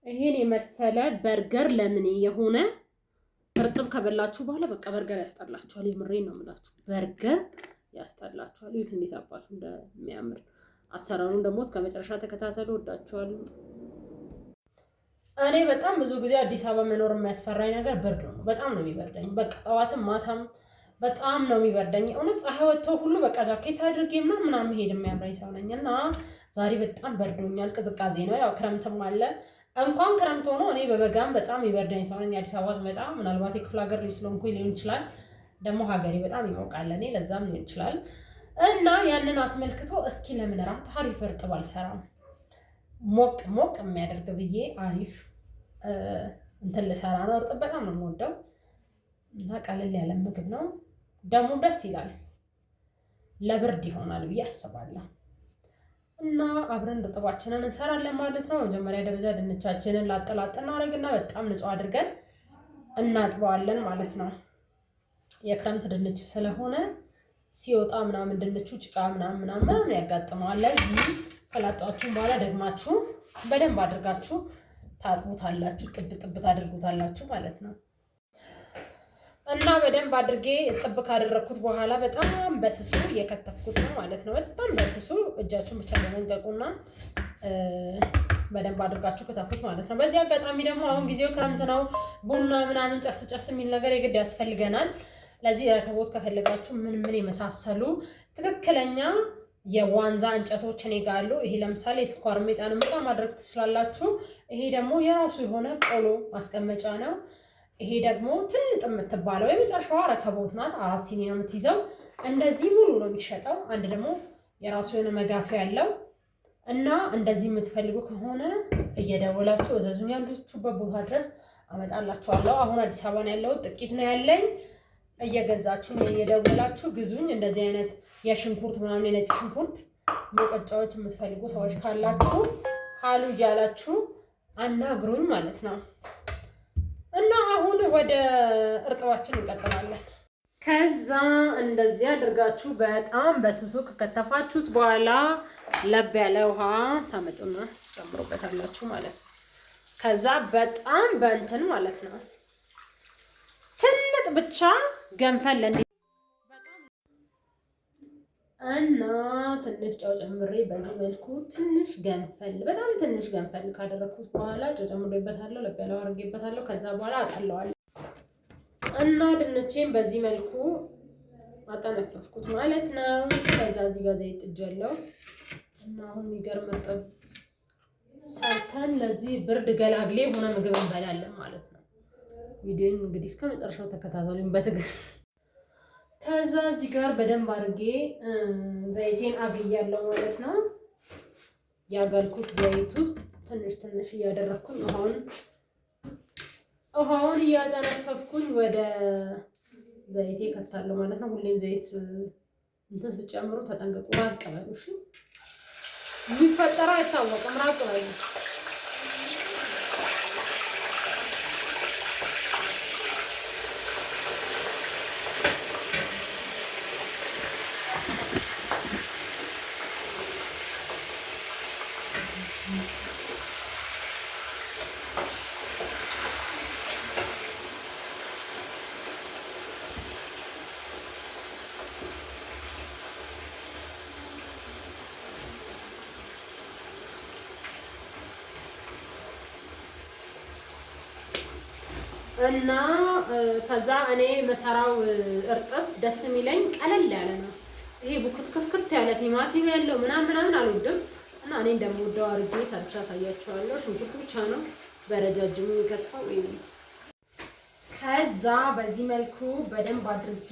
ይሄን የመሰለ በርገር ለምን የሆነ እርጥብ ከበላችሁ በኋላ በቃ በርገር ያስጠላችኋል። የምሬን ነው የምላችሁ፣ በርገር ያስጠላችኋል። ይሁት እንዴት አባቱ እንደሚያምር። አሰራሩን ደግሞ እስከ መጨረሻ ተከታተሉ። ወዳችኋለሁ። እኔ በጣም ብዙ ጊዜ አዲስ አበባ መኖር የሚያስፈራኝ ነገር ብርድ ነው። በጣም ነው የሚበርደኝ። በቃ ጠዋትም ማታም በጣም ነው የሚበርደኝ። እውነት ፀሐይ ወጥቶ ሁሉ በቃ ጃኬት አድርጌ ምናምን መሄድ የሚያምረኝ ሰው ነኝ እና ዛሬ በጣም በርዶኛል። ቅዝቃዜ ነው፣ ያው ክረምትም አለ። እንኳን ክረምት ሆኖ እኔ በበጋም በጣም ይበርደኝ ሰው ነኝ። አዲስ አበባ ስመጣ ምናልባት የክፍለ ሀገር ልጅ ስለሆንኩኝ ሊሆን ይችላል፣ ደግሞ ሀገሬ በጣም ይሞቃል እኔ ለዛም ሊሆን ይችላል። እና ያንን አስመልክቶ እስኪ ለምን እራት አሪፍ እርጥብ አልሰራም ሞቅ ሞቅ የሚያደርግ ብዬ አሪፍ እንትን ልሰራ ነው። እርጥብ በጣም ነው የምወደው እና ቀለል ያለ ምግብ ነው ደግሞ ደስ ይላል። ለብርድ ይሆናል ብዬ አስባለሁ። እና አብረን እርጥባችንን እንሰራለን ማለት ነው። መጀመሪያ ደረጃ ድንቻችንን ላጠላጥ እናደርግና በጣም ንጹህ አድርገን እናጥበዋለን ማለት ነው። የክረምት ድንች ስለሆነ ሲወጣ ምናምን ድንቹ ጭቃ ምናምን ያጋጥመዋል። ለዚህ ከላጣችሁን በኋላ ደግማችሁ በደንብ አድርጋችሁ ታጥቡታላችሁ፣ ጥብ ታደርጉታላችሁ ማለት ነው። እና በደንብ አድርጌ ጥብ ካደረኩት በኋላ በጣም በስሱ እየከተፍኩት ነው ማለት ነው። በጣም በስሱ እጃችሁን ብቻ ለመንቀቁና በደንብ አድርጋችሁ ከተፉት ማለት ነው። በዚህ አጋጣሚ ደግሞ አሁን ጊዜው ክረምት ነው። ቡና ምናምን ጨስ የሚል ነገር የግድ ያስፈልገናል። ለዚህ ረከቦት ከፈለጋችሁ ምን የመሳሰሉ ትክክለኛ የዋንዛ እንጨቶች እኔ ጋር አሉ። ይሄ ለምሳሌ ስኳር ሜጣን ምጣ ማድረግ ትችላላችሁ። ይሄ ደግሞ የራሱ የሆነ ቆሎ ማስቀመጫ ነው። ይሄ ደግሞ ትንጥ የምትባለው የመጨረሻዋ ረከቦት ናት። 4 ሲኒ ነው የምትይዘው። እንደዚህ ሙሉ ነው የሚሸጠው። አንድ ደግሞ የራሱ የሆነ መጋፊያ ያለው እና እንደዚህ የምትፈልጉ ከሆነ እየደወላችሁ እዘዙኝ። ያላችሁበት ቦታ ድረስ አመጣላችኋለሁ። አሁን አዲስ አበባ ነው ያለሁት፣ ጥቂት ነው ያለኝ። እየገዛችሁ እየደወላችሁ ግዙኝ። እንደዚህ አይነት የሽንኩርት ምናምን የነጭ ሽንኩርት መቀጫዎች የምትፈልጉ ሰዎች ካላችሁ ሀሉ እያላችሁ አናግሩኝ ማለት ነው። እና አሁን ወደ እርጥባችን እንቀጥላለን። ከዛ እንደዚህ አድርጋችሁ በጣም በስሱ ከከተፋችሁት በኋላ ለብ ያለ ውሃ ታመጡና ጨምሮበታላችሁ ማለት ነው። ከዛ በጣም በእንትን ማለት ነው ትንጥ ብቻ ገንፈል እና ትንሽ ጨው ጨምሬ በዚህ መልኩ ትንሽ ገንፈል በጣም ትንሽ ገንፈል ካደረኩት በኋላ ጨው ጨምሬበታለሁ፣ ለብ ያለው አድርጌበታለሁ። ከዛ በኋላ አጠለዋለሁ እና ድንቼን በዚህ መልኩ አጠነፈፍኩት ማለት ነው። ከዛ እዚህ ጋር ዘይት ጥጃለሁ እና አሁን የሚገርም እርጥብ ሰርተን ለዚህ ብርድ ገላግሌ ሆነ ምግብ እንበላለን ማለት ነው። ቪዲዮን እንግዲህ እስከ መጨረሻው ተከታተሉኝ በትዕግስት። ከዛ እዚህ ጋር በደንብ አድርጌ ዘይቴን አብያለሁ ማለት ነው። ያጋልኩት ዘይት ውስጥ ትንሽ እያደረኩኝ ውሃውን እያጠነፈፍኩኝ ወደ ዘይቴ ከታለሁ ማለት ነው። ሁሌም ዘይት እንትን ስጨምሩ ተጠንቀቁ፣ ራቅ በሉ እሺ። የሚፈጠረው አይታወቅም፣ ራቅ በሉ። እና ከዛ እኔ መሰራው እርጥብ ደስ የሚለኝ ቀለል ያለ ነው። ይሄ ቡክትክት ያለ ቲማቲም ያለው ምናምን አልወድም። እና እኔ እንደምወደው አድርጌ ሰርቻ አሳያችኋለሁ። ሽንኩርት ብቻ ነው በረጃጅሙ የሚከትፈው። ከዛ በዚህ መልኩ በደንብ አድርጌ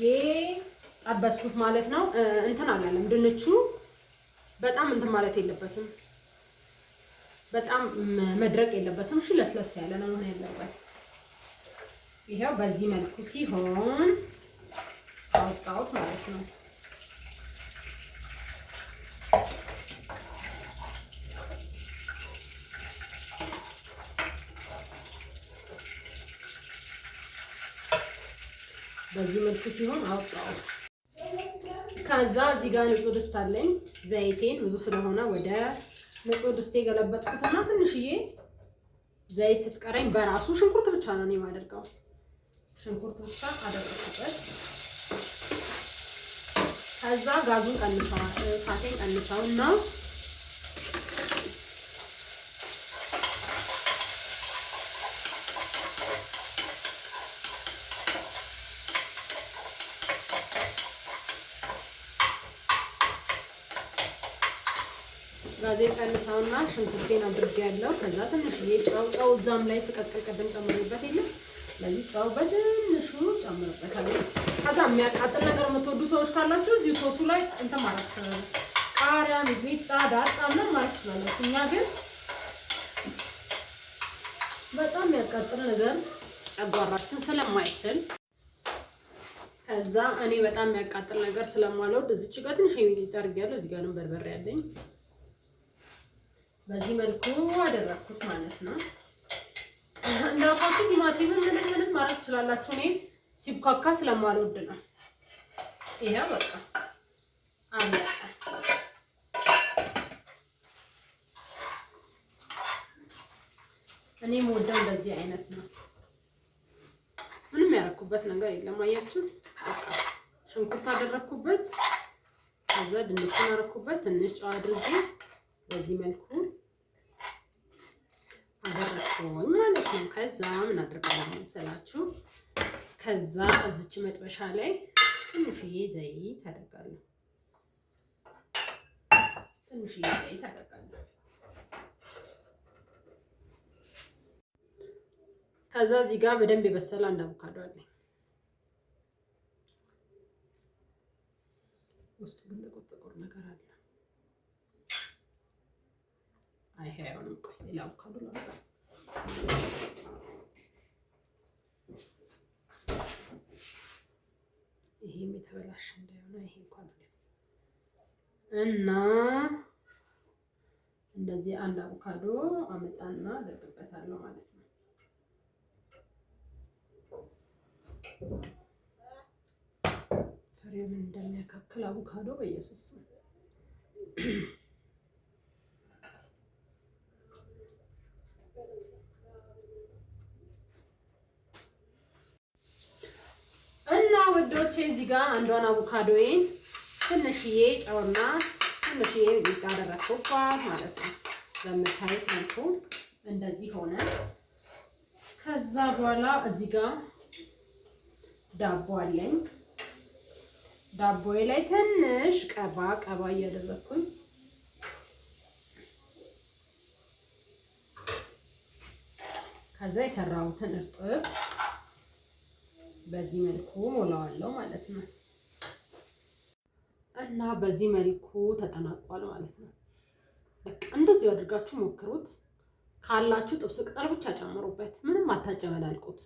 ጠበስኩት ማለት ነው። እንትን አላለም ድንቹ በጣም እንትን ማለት የለበትም፣ በጣም መድረቅ የለበትም። እሺ ለስለስ ያለ ነው መሆን ያለበት። ይሄው በዚህ መልኩ ሲሆን አውጣውት ማለት ነው። በዚህ መልኩ ሲሆን አውጣውት። ከዛ እዚህ ጋር ንጹህ ድስት አለኝ። ዘይቴን ብዙ ስለሆነ ወደ ንጹህ ድስቴ ገለበጥኩትና ትንሽዬ ዘይት ስትቀረኝ በራሱ ሽንኩርት ብቻ ነው የማደርገው። ሽንኩርት ብቻ አደረኩበት። ከዛ ጋዙን እሳቴን ቀንሰውና ጋዜን ቀንሰውና ሽንኩርቴን አድርጌያለሁ። ከዛ ትንሽዬ ጨው እዛም ላይ ስቀቅል ቅድም ጨምሬበት የለም። ስለዚህ ጨው በትንሹ ጨምርበታለሁ። ከዛ የሚያቃጥል ነገር የምትወዱ ሰዎች ካላችሁ እዚሁ ሶሱ ላይ እንትን ማለት ትችላላችሁ። ቃሪያ፣ ሚጥሚጣ፣ ዳጣ ምናምን ማለት ትችላላችሁ። እኛ ግን በጣም የሚያቃጥል ነገር ጨጓራችን ስለማይችል ከዛ እኔ በጣም የሚያቃጥል ነገር ስለማልወድ እዚች ጋር ትንሽ ሚጥሚጣ አድርጌያለሁ። እዚህ ጋርም በርበሬ ያለኝ በዚህ መልኩ አደረኩት ማለት ነው። እንዳውቃችሁ ቲማቲምን ምንም ማለት ትችላላችሁ። እኔ ሲብካካ ስለማልወድ ነው። ይሄ በቃ አለቀ። እኔ የምወደው እንደዚህ አይነት ነው። ምንም ያደረኩበት ነገር የለም። አያችሁት? በቃ ሽንኩርት አደረኩበት። ከዛ ድንቹን አደረኩበት። ትንሽ ጨው አድርጌ በዚህ መልኩ አደረኩኝ ማለት ነው። ከዛ ምን አድርጋለሁ መሰላችሁ? ከዛ እዚች መጥበሻ ላይ ትንሽዬ ዘይት አደርጋለሁ። ከዛ እዚህ ጋር በደንብ የበሰለ አንድ አቮካዶ አለኝ። ውስጡ ግን ጥቁር ነገር አለ። አይ አይሆንም። ቆይ ሌላ አቮካዶ ላምጣ። ይሄም የተበላሽ እንዳይሆነ ይሄ እንኳን እና እንደዚህ አንድ አቮካዶ አመጣና አደርግበታለሁ ማለት ነው። ፍሬውን እንደሚያካክል አቮካዶ በኢየሱስ እና ወዶቼ እዚህ ጋር አንዷን አቮካዶዬን ትንሽዬ ጨውና ትንሽዬ ሚጥሚጣ አደረኩባት ማለት ነው። በምታዩት መልኩ እንደዚህ ሆነ። ከዛ በኋላ እዚህ ጋር ዳቦ አለኝ። ዳቦዬ ላይ ትንሽ ቀባ እያደረኩኝ ከዛ የሰራሁትን እርጥብ በዚህ መልኩ ሞላዋለሁ ማለት ነው። እና በዚህ መልኩ ተጠናቋል ማለት ነው። በቃ እንደዚህ አድርጋችሁ ሞክሩት። ካላችሁ ጥብስ ቅጠል ብቻ ጨምሩበት። ምንም አታጨመላልቁት።